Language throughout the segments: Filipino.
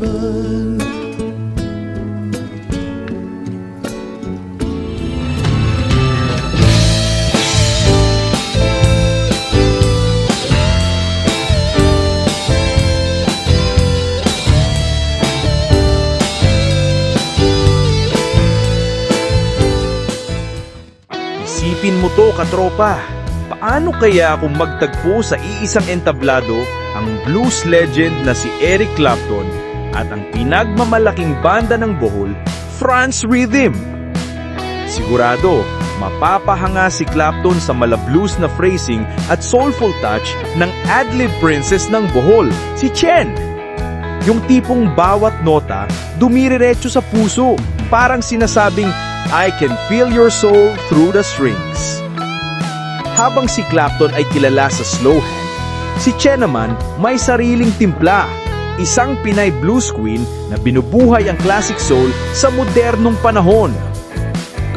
heaven. Isipin mo to, katropa. Paano kaya kung magtagpo sa iisang entablado ang blues legend na si Eric Clapton at ang pinagmamalaking banda ng Bohol, France Rhythm? Sigurado, mapapahanga si Clapton sa malablues na phrasing at soulful touch ng ad-lib princess ng Bohol, si Chen. Yung tipong bawat nota dumiriretso sa puso, parang sinasabing, I can feel your soul through the strings. Habang si Clapton ay kilala sa slow hand, si Chen naman may sariling timpla, isang Pinay blues queen na binubuhay ang classic soul sa modernong panahon.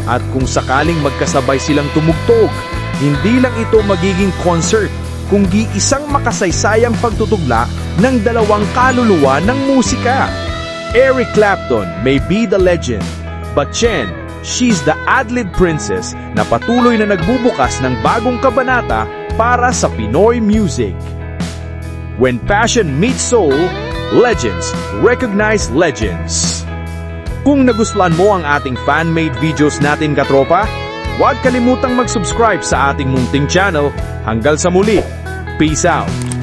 At kung sakaling magkasabay silang tumugtog, hindi lang ito magiging concert, kundi isang makasaysayang pagtutugla ng dalawang kaluluwa ng musika. Eric Clapton may be the legend, but Chen, she's the ad-lib princess na patuloy na nagbubukas ng bagong kabanata para sa Pinoy music. When passion meets soul, legends recognize legends. Kung nagustuhan mo ang ating fan-made videos natin, katropa, huwag kalimutang mag-subscribe sa ating munting channel. Hanggang sa muli, peace out!